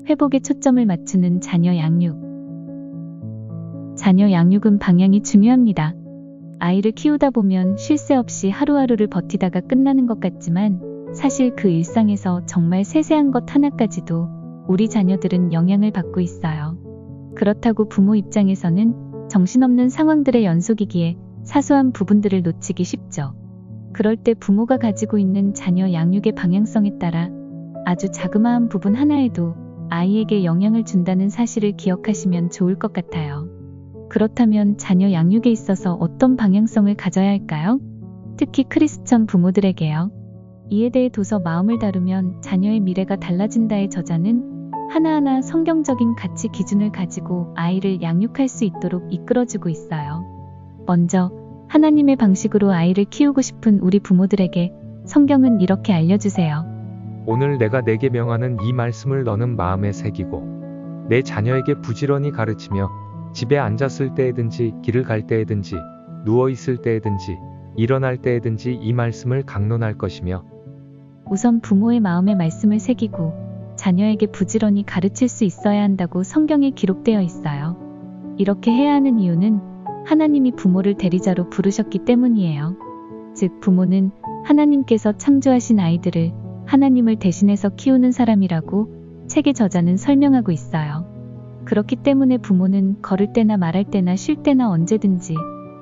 회복에 초점을 맞추는 자녀 양육. 자녀 양육은 방향이 중요합니다. 아이를 키우다 보면 쉴 새 없이 하루하루를 버티다가 끝나는 것 같지만 사실 그 일상에서 정말 세세한 것 하나까지도 우리 자녀들은 영향을 받고 있어요. 그렇다고 부모 입장에서는 정신없는 상황들의 연속이기에 사소한 부분들을 놓치기 쉽죠. 그럴 때 부모가 가지고 있는 자녀 양육의 방향성에 따라 아주 자그마한 부분 하나에도 아이에게 영향을 준다는 사실을 기억하시면 좋을 것 같아요. 그렇다면 자녀 양육에 있어서 어떤 방향성을 가져야 할까요? 특히 크리스천 부모들에게요. 이에 대해 도서 마음을 다루면 자녀의 미래가 달라진다의 저자는 하나하나 성경적인 가치 기준을 가지고 아이를 양육할 수 있도록 이끌어주고 있어요. 먼저 하나님의 방식으로 아이를 키우고 싶은 우리 부모들에게 성경은 이렇게 알려주세요. 오늘 내가 내게 명하는 이 말씀을 너는 마음에 새기고 내 자녀에게 부지런히 가르치며 집에 앉았을 때에든지 길을 갈 때에든지 누워 있을 때에든지 일어날 때에든지 이 말씀을 강론할 것이며. 우선 부모의 마음에 말씀을 새기고 자녀에게 부지런히 가르칠 수 있어야 한다고 성경에 기록되어 있어요. 이렇게 해야 하는 이유는 하나님이 부모를 대리자로 부르셨기 때문이에요. 즉 부모는 하나님께서 창조하신 아이들을 하나님을 대신해서 키우는 사람이라고 책의 저자는 설명하고 있어요. 그렇기 때문에 부모는 걸을 때나 말할 때나 쉴 때나 언제든지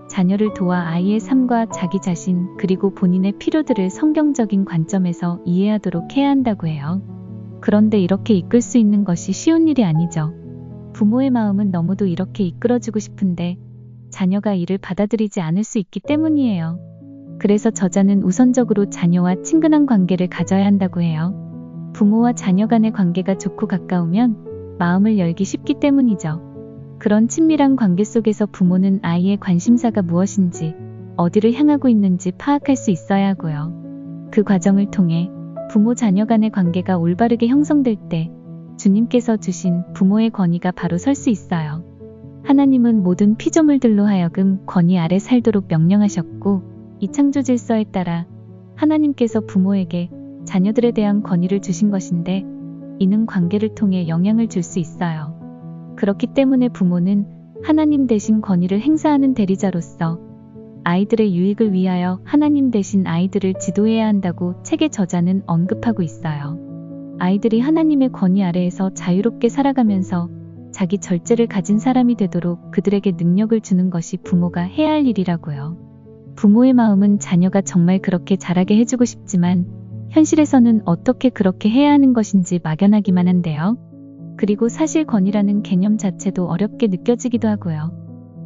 자녀를 도와 아이의 삶과 자기 자신 그리고 본인의 필요들을 성경적인 관점에서 이해하도록 해야 한다고 해요. 그런데 이렇게 이끌 수 있는 것이 쉬운 일이 아니죠. 부모의 마음은 너무도 이렇게 이끌어주고 싶은데 자녀가 이를 받아들이지 않을 수 있기 때문이에요. 그래서 저자는 우선적으로 자녀와 친근한 관계를 가져야 한다고 해요. 부모와 자녀 간의 관계가 좋고 가까우면 마음을 열기 쉽기 때문이죠. 그런 친밀한 관계 속에서 부모는 아이의 관심사가 무엇인지, 어디를 향하고 있는지 파악할 수 있어야 하고요. 그 과정을 통해 부모 자녀 간의 관계가 올바르게 형성될 때 주님께서 주신 부모의 권위가 바로 설 수 있어요. 하나님은 모든 피조물들로 하여금 권위 아래 살도록 명령하셨고 이 창조 질서에 따라 하나님께서 부모에게 자녀들에 대한 권위를 주신 것인데 이는 관계를 통해 영향을 줄 수 있어요. 그렇기 때문에 부모는 하나님 대신 권위를 행사하는 대리자로서 아이들의 유익을 위하여 하나님 대신 아이들을 지도해야 한다고 책의 저자는 언급하고 있어요. 아이들이 하나님의 권위 아래에서 자유롭게 살아가면서 자기 절제를 가진 사람이 되도록 그들에게 능력을 주는 것이 부모가 해야 할 일이라고요. 부모의 마음은 자녀가 정말 그렇게 자라게 해주고 싶지만 현실에서는 어떻게 그렇게 해야 하는 것인지 막연하기만 한데요. 그리고 사실 권위라는 개념 자체도 어렵게 느껴지기도 하고요.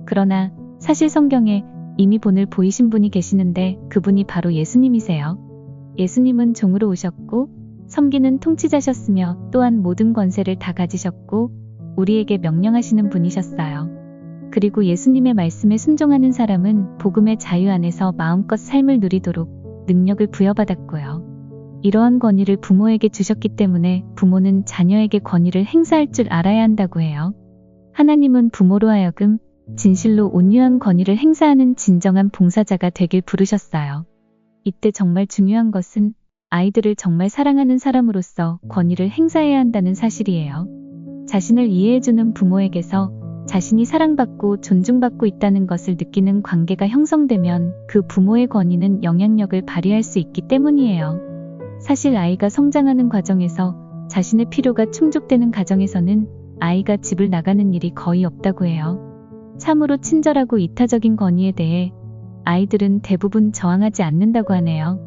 그러나 사실 성경에 이미 본을 보이신 분이 계시는데 그분이 바로 예수님이세요. 예수님은 종으로 오셨고 섬기는 통치자셨으며 또한 모든 권세를 다 가지셨고 우리에게 명령하시는 분이셨어요. 그리고 예수님의 말씀에 순종하는 사람은 복음의 자유 안에서 마음껏 삶을 누리도록 능력을 부여받았고요. 이러한 권위를 부모에게 주셨기 때문에 부모는 자녀에게 권위를 행사할 줄 알아야 한다고 해요. 하나님은 부모로 하여금 진실로 온유한 권위를 행사하는 진정한 봉사자가 되길 부르셨어요. 이때 정말 중요한 것은 아이들을 정말 사랑하는 사람으로서 권위를 행사해야 한다는 사실이에요. 자신을 이해해주는 부모에게서 자신이 사랑받고 존중받고 있다는 것을 느끼는 관계가 형성되면 그 부모의 권위는 영향력을 발휘할 수 있기 때문이에요. 사실 아이가 성장하는 과정에서 자신의 필요가 충족되는 가정에서는 아이가 집을 나가는 일이 거의 없다고 해요. 참으로 친절하고 이타적인 권위에 대해 아이들은 대부분 저항하지 않는다고 하네요.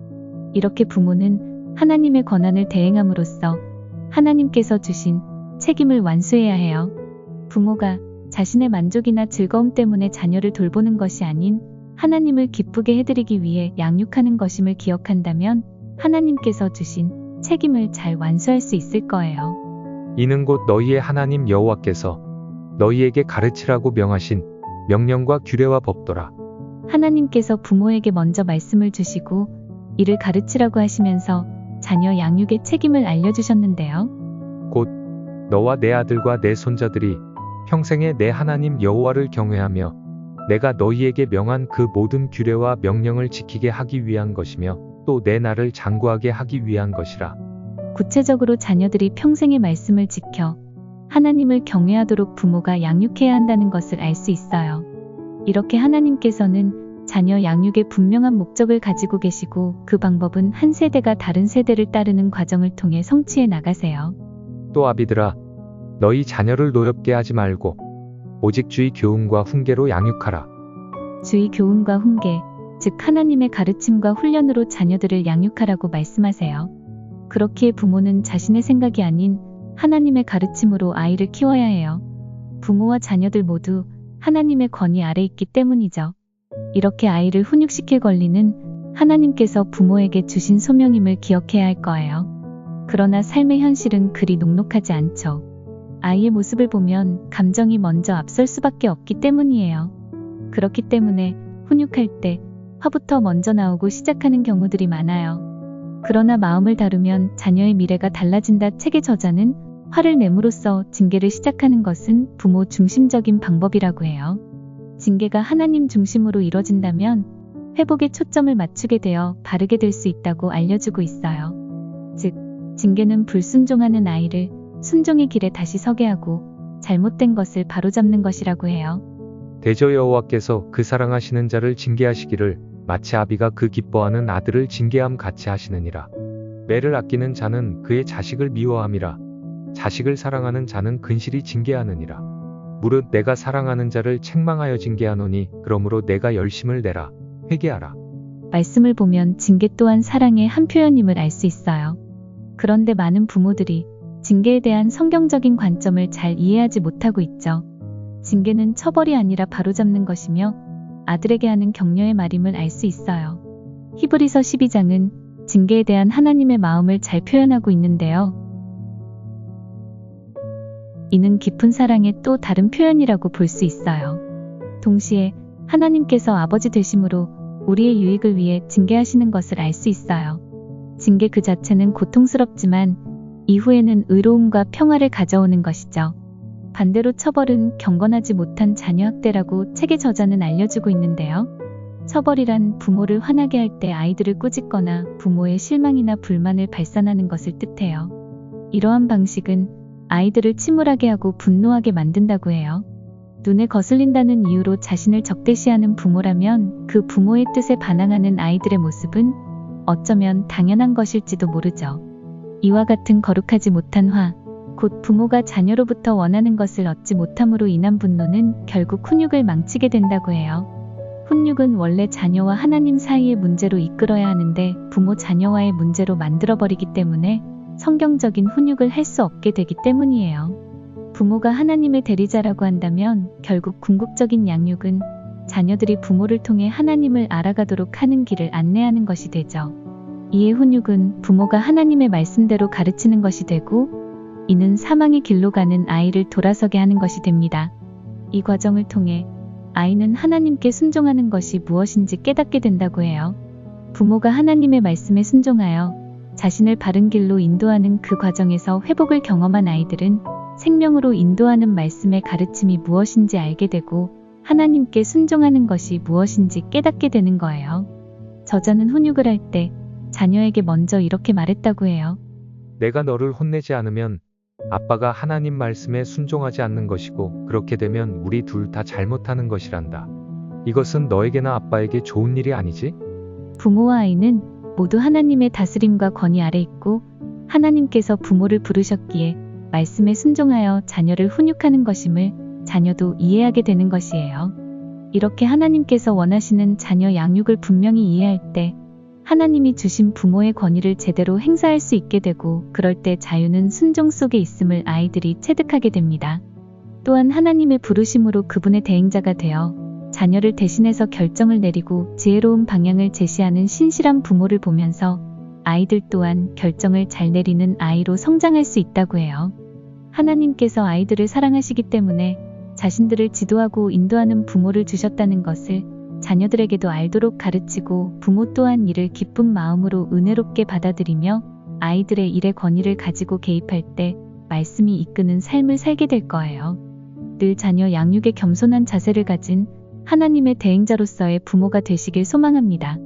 이렇게 부모는 하나님의 권한을 대행함으로써 하나님께서 주신 책임을 완수해야 해요. 부모가 자신의 만족이나 즐거움 때문에 자녀를 돌보는 것이 아닌 하나님을 기쁘게 해드리기 위해 양육하는 것임을 기억한다면 하나님께서 주신 책임을 잘 완수할 수 있을 거예요. 이는 곧 너희의 하나님 여호와께서 너희에게 가르치라고 명하신 명령과 규례와 법도라. 하나님께서 부모에게 먼저 말씀을 주시고 이를 가르치라고 하시면서 자녀 양육의 책임을 알려주셨는데요. 곧 너와 내 아들과 내 손자들이 평생에 내 하나님 여호와를 경외하며 내가 너희에게 명한 그 모든 규례와 명령을 지키게 하기 위한 것이며 또 내 나를 장구하게 하기 위한 것이라. 구체적으로 자녀들이 평생의 말씀을 지켜 하나님을 경외하도록 부모가 양육해야 한다는 것을 알 수 있어요. 이렇게 하나님께서는 자녀 양육에 분명한 목적을 가지고 계시고 그 방법은 한 세대가 다른 세대를 따르는 과정을 통해 성취해 나가세요. 또 아비들아, 너희 자녀를 노엽게 하지 말고 오직 주의 교훈과 훈계로 양육하라. 주의 교훈과 훈계, 즉 하나님의 가르침과 훈련으로 자녀들을 양육하라고 말씀하세요. 그렇기에 부모는 자신의 생각이 아닌 하나님의 가르침으로 아이를 키워야 해요. 부모와 자녀들 모두 하나님의 권위 아래 있기 때문이죠. 이렇게 아이를 훈육시킬 권리는 하나님께서 부모에게 주신 소명임을 기억해야 할 거예요. 그러나 삶의 현실은 그리 녹록하지 않죠. 아이의 모습을 보면 감정이 먼저 앞설 수밖에 없기 때문이에요. 그렇기 때문에 훈육할 때 화부터 먼저 나오고 시작하는 경우들이 많아요. 그러나 마음을 다루면 자녀의 미래가 달라진다 책의 저자는 화를 내므로써 징계를 시작하는 것은 부모 중심적인 방법이라고 해요. 징계가 하나님 중심으로 이뤄진다면 회복에 초점을 맞추게 되어 바르게 될 수 있다고 알려주고 있어요. 즉, 징계는 불순종하는 아이를 순종의 길에 다시 서게 하고 잘못된 것을 바로잡는 것이라고 해요. 대저 여호와께서 그 사랑하시는 자를 징계하시기를 마치 아비가 그 기뻐하는 아들을 징계함 같이 하시느니라. 매를 아끼는 자는 그의 자식을 미워함이라. 자식을 사랑하는 자는 근실히 징계하느니라. 무릇 내가 사랑하는 자를 책망하여 징계하노니 그러므로 내가 열심을 내라. 회개하라. 말씀을 보면 징계 또한 사랑의 한 표현임을 알 수 있어요. 그런데 많은 부모들이 징계에 대한 성경적인 관점을 잘 이해하지 못하고 있죠. 징계는 처벌이 아니라 바로잡는 것이며 아들에게 하는 격려의 말임을 알 수 있어요. 히브리서 12장은 징계에 대한 하나님의 마음을 잘 표현하고 있는데요. 이는 깊은 사랑의 또 다른 표현이라고 볼 수 있어요. 동시에 하나님께서 아버지 되심으로 우리의 유익을 위해 징계하시는 것을 알 수 있어요. 징계 그 자체는 고통스럽지만 이후에는 의로움과 평화를 가져오는 것이죠. 반대로 처벌은 경건하지 못한 자녀 학대라고 책의 저자는 알려주고 있는데요. 처벌이란 부모를 화나게 할 때 아이들을 꾸짖거나 부모의 실망이나 불만을 발산하는 것을 뜻해요. 이러한 방식은 아이들을 침울하게 하고 분노하게 만든다고 해요. 눈에 거슬린다는 이유로 자신을 적대시하는 부모라면 그 부모의 뜻에 반항하는 아이들의 모습은 어쩌면 당연한 것일지도 모르죠. 이와 같은 거룩하지 못한 화, 곧 부모가 자녀로부터 원하는 것을 얻지 못함으로 인한 분노는 결국 훈육을 망치게 된다고 해요. 훈육은 원래 자녀와 하나님 사이의 문제로 이끌어야 하는데 부모 자녀와의 문제로 만들어버리기 때문에 성경적인 훈육을 할 수 없게 되기 때문이에요. 부모가 하나님의 대리자라고 한다면 결국 궁극적인 양육은 자녀들이 부모를 통해 하나님을 알아가도록 하는 길을 안내하는 것이 되죠. 이에 훈육은 부모가 하나님의 말씀대로 가르치는 것이 되고 이는 사망의 길로 가는 아이를 돌아서게 하는 것이 됩니다. 이 과정을 통해 아이는 하나님께 순종하는 것이 무엇인지 깨닫게 된다고 해요. 부모가 하나님의 말씀에 순종하여 자신을 바른 길로 인도하는 그 과정에서 회복을 경험한 아이들은 생명으로 인도하는 말씀의 가르침이 무엇인지 알게 되고 하나님께 순종하는 것이 무엇인지 깨닫게 되는 거예요. 저자는 훈육을 할 때 자녀에게 먼저 이렇게 말했다고 해요. 내가 너를 혼내지 않으면 아빠가 하나님 말씀에 순종하지 않는 것이고 그렇게 되면 우리 둘 다 잘못하는 것이란다. 이것은 너에게나 아빠에게 좋은 일이 아니지? 부모와 아이는 모두 하나님의 다스림과 권위 아래 있고 하나님께서 부모를 부르셨기에 말씀에 순종하여 자녀를 훈육하는 것임을 자녀도 이해하게 되는 것이에요. 이렇게 하나님께서 원하시는 자녀 양육을 분명히 이해할 때 하나님이 주신 부모의 권위를 제대로 행사할 수 있게 되고 그럴 때 자유는 순종 속에 있음을 아이들이 체득하게 됩니다. 또한 하나님의 부르심으로 그분의 대행자가 되어 자녀를 대신해서 결정을 내리고 지혜로운 방향을 제시하는 신실한 부모를 보면서 아이들 또한 결정을 잘 내리는 아이로 성장할 수 있다고 해요. 하나님께서 아이들을 사랑하시기 때문에 자신들을 지도하고 인도하는 부모를 주셨다는 것을 자녀들에게도 알도록 가르치고 부모 또한 이를 기쁜 마음으로 은혜롭게 받아들이며 아이들의 일의 권위를 가지고 개입할 때 말씀이 이끄는 삶을 살게 될 거예요. 늘 자녀 양육에 겸손한 자세를 가진 하나님의 대행자로서의 부모가 되시길 소망합니다.